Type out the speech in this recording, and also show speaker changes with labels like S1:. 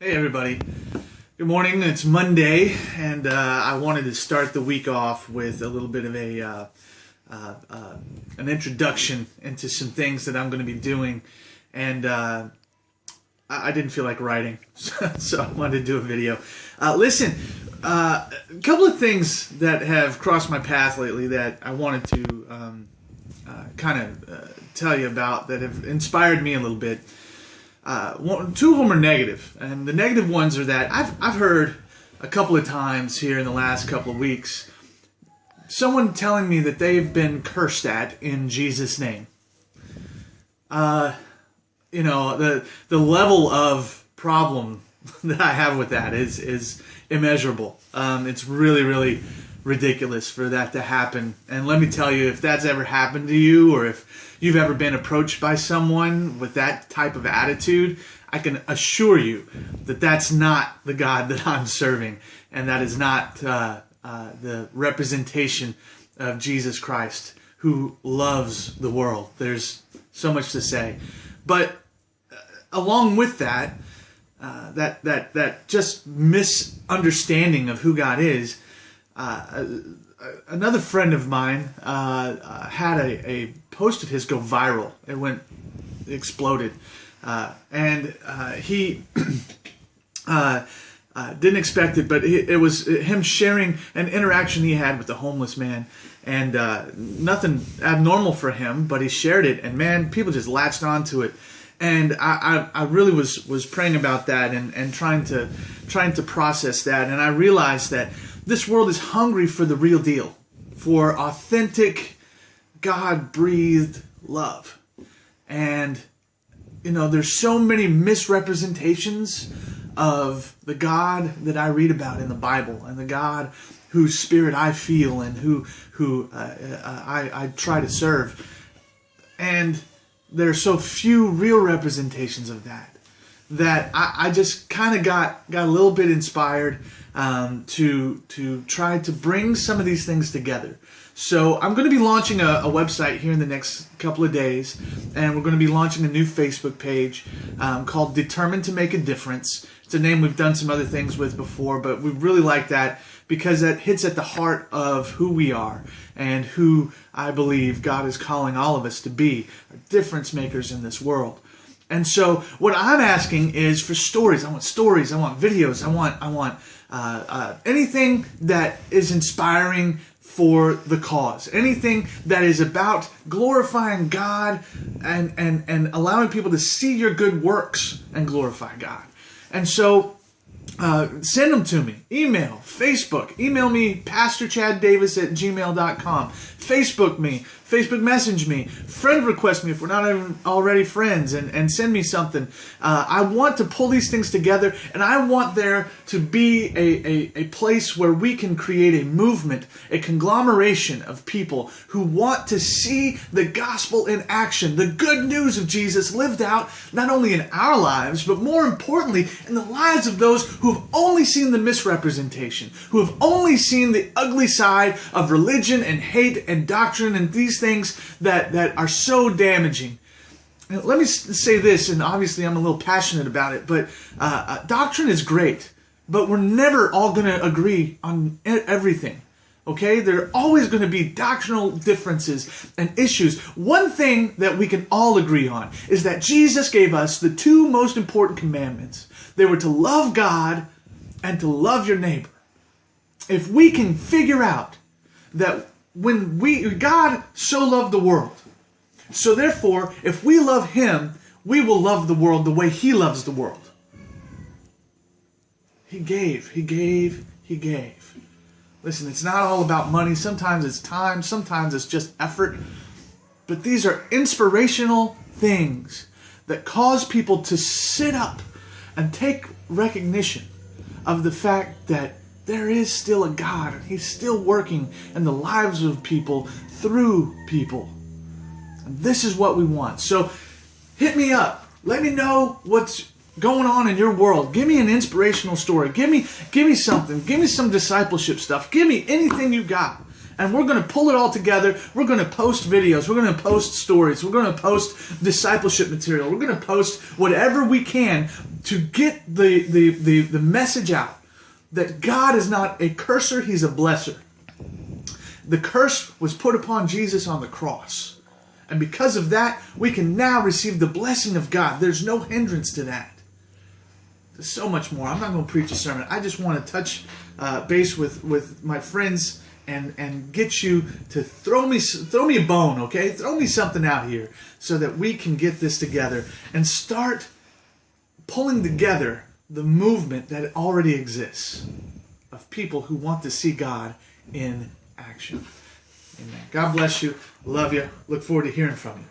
S1: Hey everybody, good morning. It's Monday, and I wanted to start the week off with a little bit of an introduction into some things that I'm going to be doing, and I didn't feel like writing, so I wanted to do a video. Listen, a couple of things that have crossed my path lately that I wanted to tell you about that have inspired me a little bit. Two of them are negative, and the negative ones are that I've heard a couple of times here in the last couple of weeks someone telling me that they've been cursed at in Jesus' name. The level of problem that I have with that is immeasurable. It's really, really ridiculous for that to happen. And let me tell you, if that's ever happened to you, or if you've ever been approached by someone with that type of attitude, I can assure you that that's not the God that I'm serving, and that is not the representation of Jesus Christ, who loves the world. There's so much to say, but along with that, that just misunderstanding of who God is. Another friend of mine had a post of his go viral. It exploded, and he didn't expect it, but it was him sharing an interaction he had with a homeless man, and nothing abnormal for him, but he shared it, and man, people just latched onto it. And I really was praying about that and trying to process that, and I realized that this world is hungry for the real deal, for authentic, God-breathed love. And, there's so many misrepresentations of the God that I read about in the Bible, and the God whose spirit I feel and who I try to serve. And there's so few real representations of that I just kind of got a little bit inspired to try to bring some of these things together. So I'm going to be launching a website here in the next couple of days, and we're going to be launching a new Facebook page called Determined to Make a Difference. It's a name we've done some other things with before, but we really like that because that hits at the heart of who we are and who I believe God is calling all of us to be, difference makers in this world. And so what I'm asking is for stories. I want videos. I want anything that is inspiring for the cause. Anything that is about glorifying God and allowing people to see your good works and glorify God. And so send them to me. Email, Facebook. Email me, pastorchaddavis@gmail.com. Facebook me. Facebook message me. Friend request me if we're not even already friends, and send me something. I want to pull these things together, and I want there to be a place where we can create a movement, a conglomeration of people who want to see the gospel in action, the good news of Jesus lived out, not only in our lives, but more importantly, in the lives of those who have only seen the misrepresentation, who have only seen the ugly side of religion and hate and doctrine and these things that are so damaging. And let me say this, and obviously I'm a little passionate about it, but doctrine is great, but we're never all going to agree on everything. Okay? There are always going to be doctrinal differences and issues. One thing that we can all agree on is that Jesus gave us the two most important commandments. They were to love God and to love your neighbor. If we can figure out that when God so loved the world, so therefore, if we love Him, we will love the world the way He loves the world. He gave. Listen, it's not all about money. Sometimes it's time. Sometimes it's just effort. But these are inspirational things that cause people to sit up and take recognition of the fact that there is still a God, and He's still working in the lives of people through people. And this is what we want. So hit me up. Let me know what's going on in your world. Give me an inspirational story. Give me something. Give me some discipleship stuff. Give me anything you got. and we're going to pull it all together. We're going to post videos. We're going to post stories. We're going to post discipleship material. We're going to post whatever we can to get the message out that God is not a curser, He's a blesser. The curse was put upon Jesus on the cross. And because of that, we can now receive the blessing of God. There's no hindrance to that. There's so much more. I'm not going to preach a sermon. I just want to touch base with my friends and get you to throw me a bone, okay? Throw me something out here so that we can get this together and start pulling together the movement that already exists of people who want to see God in action. Amen. God bless you. Love you. Look forward to hearing from you.